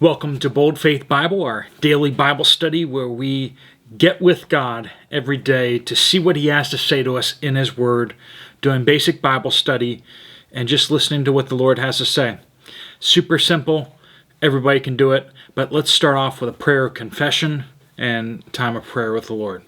Welcome to Bold Faith Bible, our daily Bible study where we get with God every day to see what He has to say to us in His Word, doing basic Bible study, and just listening to what the Lord has to say. Super simple. Everybody can do it, but let's start off with a prayer of confession and time of prayer with the Lord.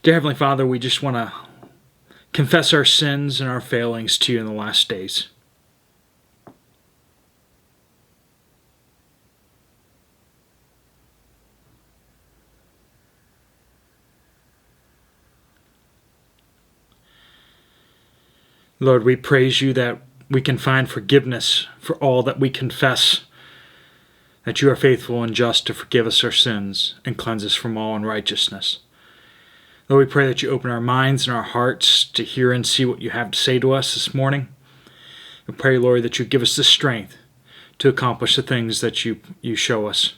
Dear Heavenly Father, we just want to confess our sins and our failings to You in the last days. Lord, we praise You that we can find forgiveness for all that we confess, that You are faithful and just to forgive us our sins and cleanse us from all unrighteousness. Lord, we pray that You open our minds and our hearts to hear and see what You have to say to us this morning. We pray, Lord, that You give us the strength to accomplish the things that You show us.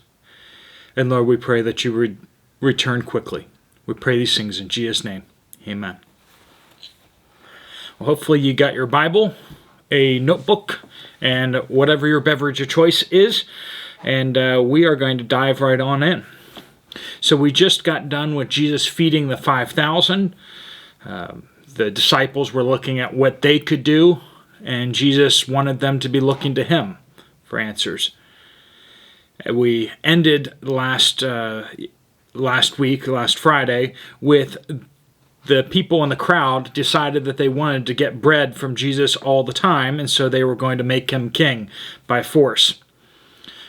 And Lord, we pray that You return quickly. We pray these things in Jesus' name. Amen. Well, hopefully you got your Bible, a notebook, and whatever your beverage of choice is, and we are going to dive right on in. So we just got done with Jesus feeding the 5,000. The disciples were looking at what they could do, and Jesus wanted them to be looking to Him for answers. We ended last Friday, with the people in the crowd decided that they wanted to get bread from Jesus all the time, and so they were going to make Him king by force.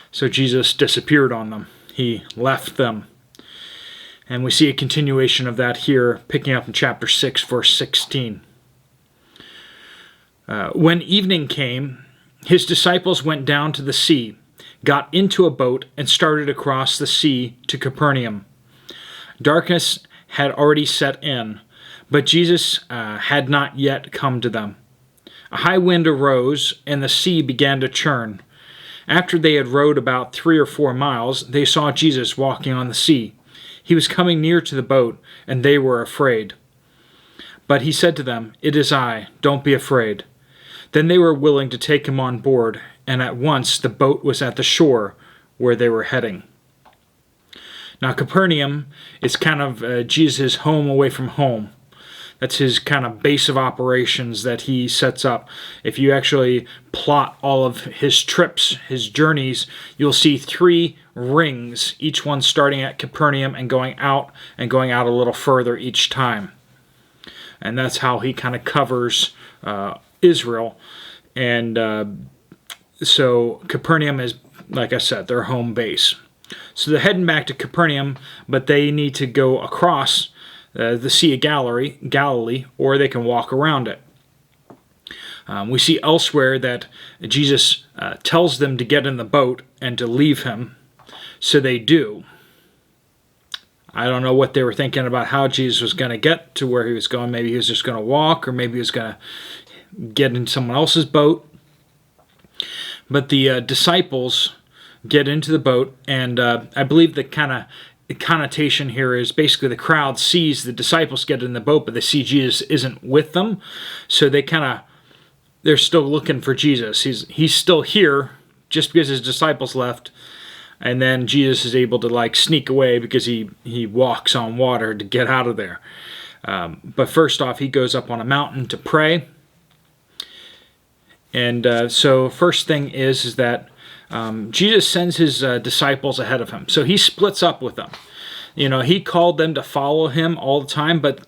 So Jesus disappeared on them. He left them. And we see a continuation of that here, picking up in chapter 6, verse 16. When evening came, His disciples went down to the sea, got into a boat, and started across the sea to Capernaum. Darkness had already set in, but Jesus had not yet come to them. A high wind arose, and the sea began to churn. After they had rowed about 3 or 4 miles, they saw Jesus walking on the sea. He was coming near to the boat, and they were afraid. But He said to them, "It is I, don't be afraid." Then they were willing to take Him on board, and at once the boat was at the shore where they were heading. Now, Capernaum is kind of Jesus' home away from home. That's His kind of base of operations that He sets up. If you actually plot all of His trips, His journeys, you'll see 3 rings, each one starting at Capernaum and going out a little further each time. And that's how He kind of covers Israel. And so Capernaum is, like I said, their home base. So they're heading back to Capernaum, but they need to go across the Sea of Galilee, or they can walk around it. We see elsewhere that Jesus tells them to get in the boat and to leave Him, so they do. I don't know what they were thinking about how Jesus was going to get to where He was going. Maybe He was just going to walk, or maybe He was going to get in someone else's boat. But the disciples get into the boat, and I believe the connotation here is basically the crowd sees the disciples get in the boat, but they see Jesus isn't with them, so they're still looking for Jesus. He's still here just because His disciples left, and then Jesus is able to sneak away because he walks on water to get out of there. But first off, He goes up on a mountain to pray, and so first thing is that Jesus sends His disciples ahead of Him. So He splits up with them. He called them to follow Him all the time, but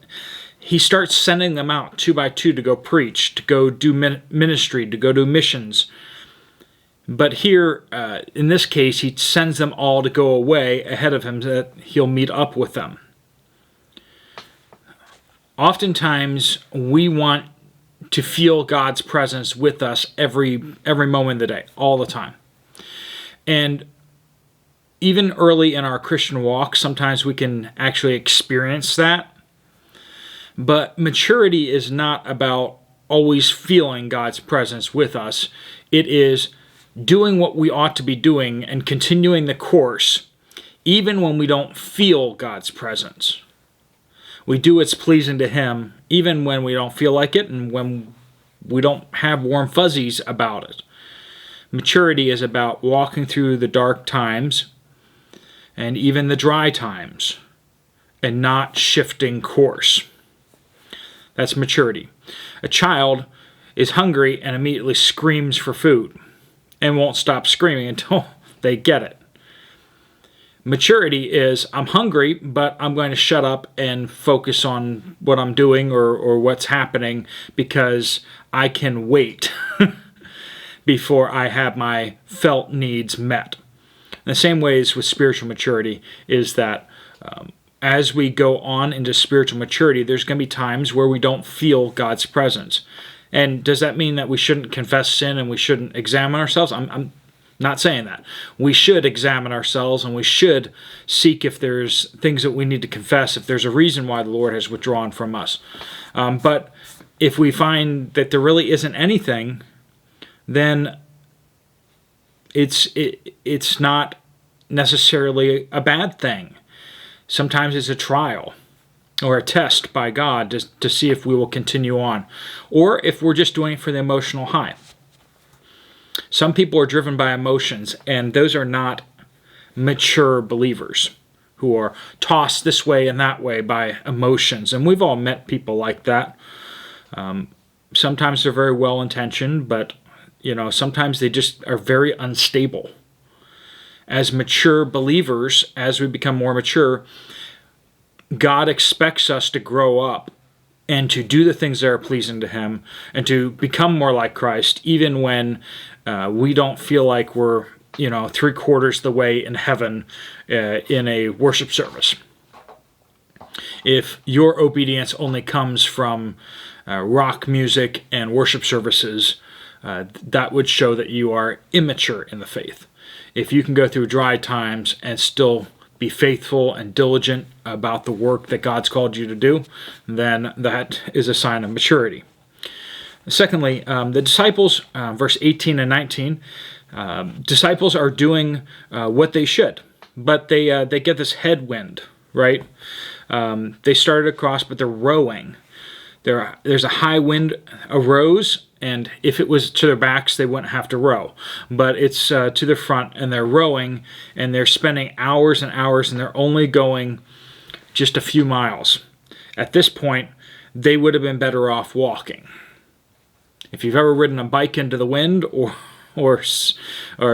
He starts sending them out 2 by 2 to go preach, to go do ministry, to go do missions. But here, in this case, He sends them all to go away ahead of Him so that He'll meet up with them. Oftentimes, we want to feel God's presence with us every moment of the day, all the time. And even early in our Christian walk, sometimes we can actually experience that. But maturity is not about always feeling God's presence with us. It is doing what we ought to be doing and continuing the course, even when we don't feel God's presence. We do what's pleasing to Him, even when we don't feel like it and when we don't have warm fuzzies about it. Maturity is about walking through the dark times and even the dry times and not shifting course. That's maturity. A child is hungry and immediately screams for food and won't stop screaming until they get it. Maturity is, I'm hungry, but I'm going to shut up and focus on what I'm doing or what's happening because I can wait before I have my felt needs met. In the same ways with spiritual maturity is that as we go on into spiritual maturity, there's going to be times where we don't feel God's presence. And does that mean that we shouldn't confess sin and we shouldn't examine ourselves? I'm not saying that. We should examine ourselves and we should seek if there's things that we need to confess, if there's a reason why the Lord has withdrawn from us. But if we find that there really isn't anything, then it's not necessarily a bad thing. Sometimes it's a trial or a test by God to see if we will continue on, or if we're just doing it for the emotional high. Some people are driven by emotions, and those are not mature believers who are tossed this way and that way by emotions. And we've all met people like that. Sometimes they're very well-intentioned, but sometimes they just are very unstable. As mature believers, as we become more mature, God expects us to grow up and to do the things that are pleasing to Him and to become more like Christ, even when we don't feel like we're, 3/4 the way in heaven in a worship service. If your obedience only comes from rock music and worship services, that would show that you are immature in the faith. If you can go through dry times and still be faithful and diligent about the work that God's called you to do, then that is a sign of maturity. Secondly, the disciples, verse 18 and 19, disciples are doing what they should, but they get this headwind, right? They started across, but they're rowing. There's a high wind arose, and if it was to their backs, they wouldn't have to row. But it's to the front, and they're rowing, and they're spending hours and hours, and they're only going just a few miles. At this point, they would have been better off walking. If you've ever ridden a bike into the wind or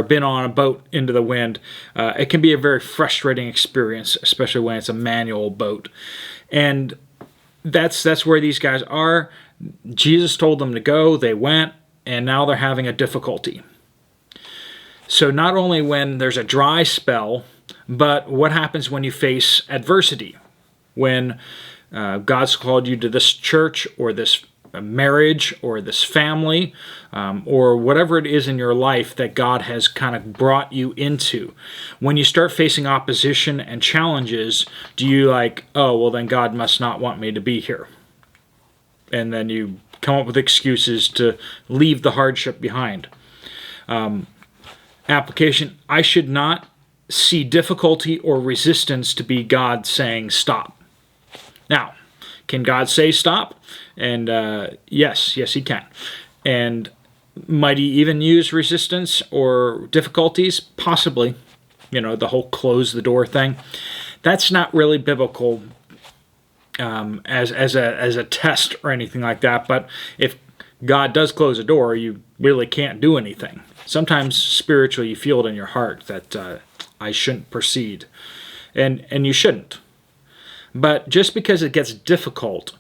been on a boat into the wind, it can be a very frustrating experience, especially when it's a manual boat. And that's where these guys are. Jesus told them to go, they went, and now they're having a difficulty. So not only when there's a dry spell, but what happens when you face adversity? When God's called you to this church or this marriage or this family or whatever it is in your life that God has kind of brought you into. When you start facing opposition and challenges, do you then God must not want me to be here? And then you come up with excuses to leave the hardship behind. Application, I should not see difficulty or resistance to be God saying stop. Now, can God say stop? And yes, He can. And might He even use resistance or difficulties? Possibly. The whole close the door thing. That's not really biblical as a test or anything like that. But if God does close a door, you really can't do anything. Sometimes spiritually you feel it in your heart that I shouldn't proceed. And you shouldn't. But just because it gets difficult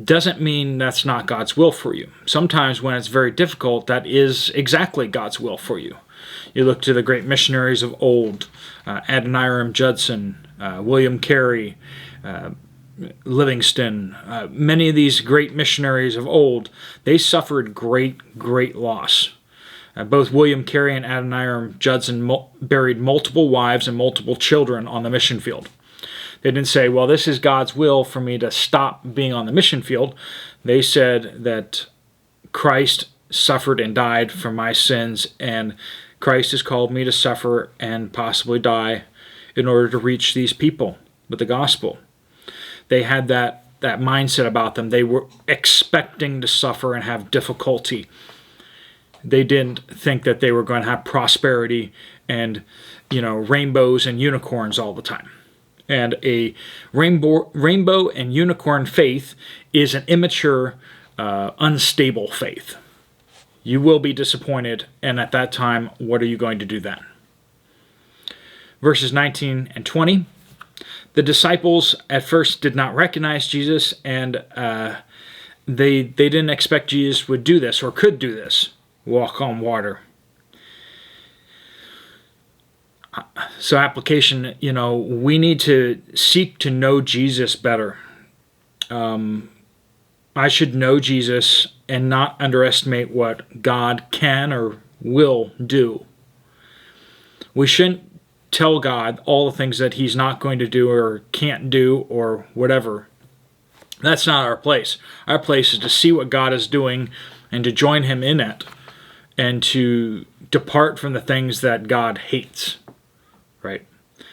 doesn't mean that's not God's will for you. Sometimes when it's very difficult, that is exactly God's will for you. You look to the great missionaries of old, Adoniram Judson, William Carey, Livingston, many of these great missionaries of old, they suffered great loss. Both William Carey and Adoniram Judson buried multiple wives and multiple children on the mission field. They didn't say, well, this is God's will for me to stop being on the mission field. They said that Christ suffered and died for my sins, and Christ has called me to suffer and possibly die in order to reach these people with the gospel. They had that mindset about them. They were expecting to suffer and have difficulty. They didn't think that they were going to have prosperity and, rainbows and unicorns all the time. And a rainbow and unicorn faith is an immature, unstable faith. You will be disappointed, and at that time, what are you going to do then? Verses 19 and 20. The disciples at first did not recognize Jesus, and they didn't expect Jesus would do this or could do this, walk on water. So application, we need to seek to know Jesus better. I should know Jesus and not underestimate what God can or will do. We shouldn't tell God all the things that he's not going to do or can't do or whatever. That's not our place. Our place is to see what God is doing and to join him in it and to depart from the things that God hates. Right?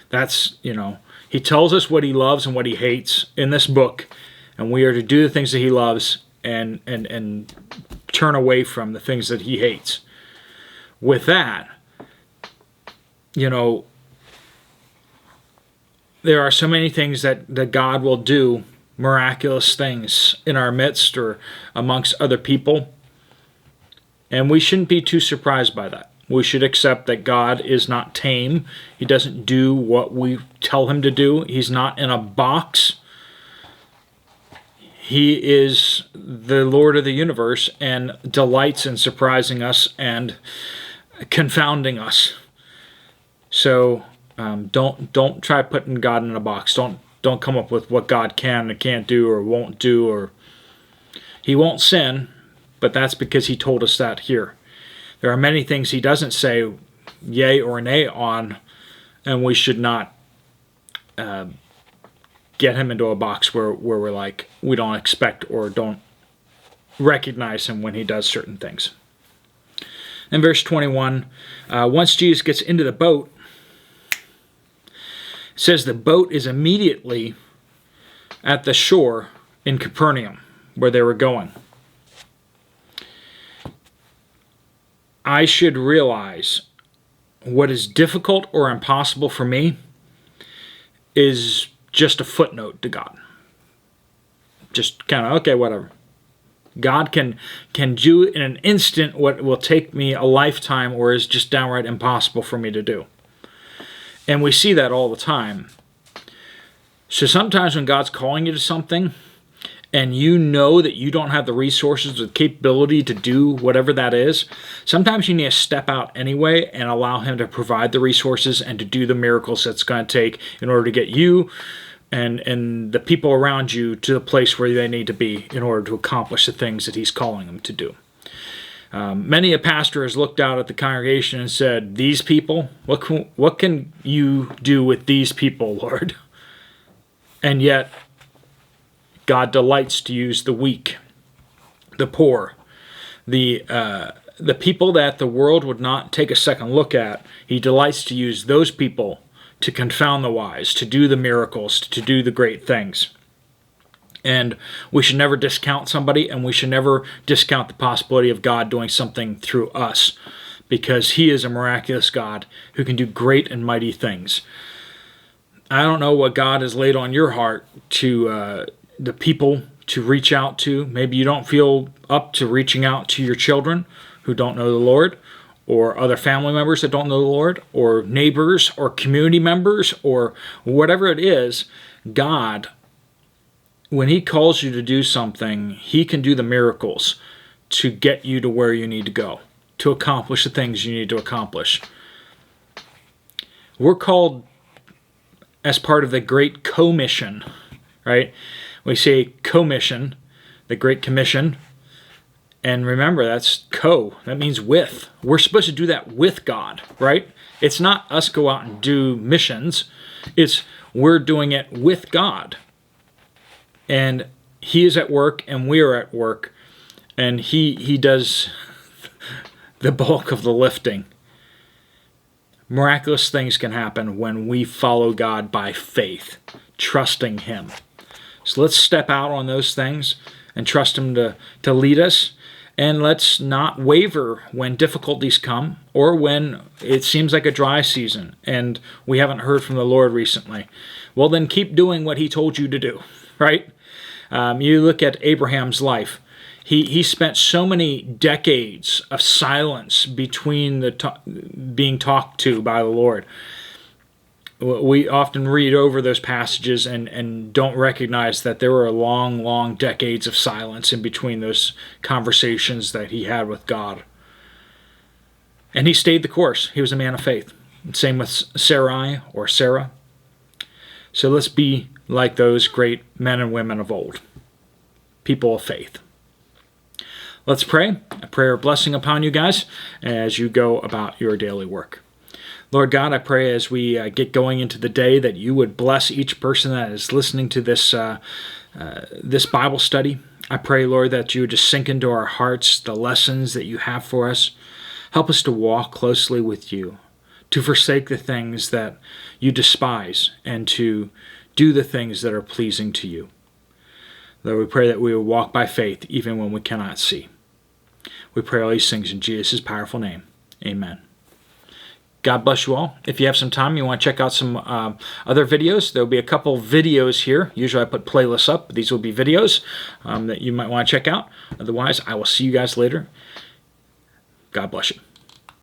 That's, he tells us what he loves and what he hates in this book, and we are to do the things that he loves and turn away from the things that he hates. With that, there are so many things that God will do, miraculous things in our midst or amongst other people, and we shouldn't be too surprised by that. We should accept that God is not tame. He doesn't do what we tell him to do. He's not in a box. He is the Lord of the universe and delights in surprising us and confounding us. So don't try putting God in a box. Don't come up with what God can and can't do or won't do. Or he won't sin, but that's because he told us that here. There are many things he doesn't say yay or nay on, and we should not get him into a box where we're like, we don't expect or don't recognize him when he does certain things. In verse 21, once Jesus gets into the boat, it says the boat is immediately at the shore in Capernaum, where they were going. I should realize what is difficult or impossible for me is just a footnote to God. Just kind of, okay, whatever. God can do in an instant what will take me a lifetime or is just downright impossible for me to do. And we see that all the time. So sometimes when God's calling you to something, and you know that you don't have the resources or the capability to do whatever that is, sometimes you need to step out anyway and allow him to provide the resources and to do the miracles that's going to take in order to get you and the people around you to the place where they need to be in order to accomplish the things that he's calling them to do. Many a pastor has looked out at the congregation and said, these people, what can you do with these people, Lord? And yet, God delights to use the weak, the poor, the people that the world would not take a second look at. He delights to use those people to confound the wise, to do the miracles, to do the great things. And we should never discount somebody, and we should never discount the possibility of God doing something through us, because he is a miraculous God who can do great and mighty things. I don't know what God has laid on your heart to the people to reach out to. Maybe you don't feel up to reaching out to your children who don't know the Lord, or other family members that don't know the Lord, or neighbors, or community members, or whatever it is. God, when he calls you to do something, he can do the miracles to get you to where you need to go, to accomplish the things you need to accomplish. We're called as part of the Great Commission, right? We say commission, the Great Commission, and remember that's that means with. We're supposed to do that with God, right? It's not us go out and do missions. It's we're doing it with God. And he is at work and we are at work, and he does the bulk of the lifting. Miraculous things can happen when we follow God by faith, trusting him. So let's step out on those things and trust him to lead us. And let's not waver when difficulties come or when it seems like a dry season and we haven't heard from the Lord recently. Well, then keep doing what he told you to do, right? You look at Abraham's life. He spent so many decades of silence between being talked to by the Lord. We often read over those passages and don't recognize that there were long, long decades of silence in between those conversations that he had with God. And he stayed the course. He was a man of faith. Same with Sarai or Sarah. So let's be like those great men and women of old, people of faith. Let's pray. A prayer of blessing upon you guys as you go about your daily work. Lord God, I pray as we get going into the day that you would bless each person that is listening to this Bible study. I pray, Lord, that you would just sink into our hearts the lessons that you have for us. Help us to walk closely with you, to forsake the things that you despise, and to do the things that are pleasing to you. Lord, we pray that we will walk by faith even when we cannot see. We pray all these things in Jesus' powerful name. Amen. God bless you all. If you have some time, you want to check out some other videos, there will be a couple videos here. Usually I put playlists up, but these will be videos that you might want to check out. Otherwise, I will see you guys later. God bless you.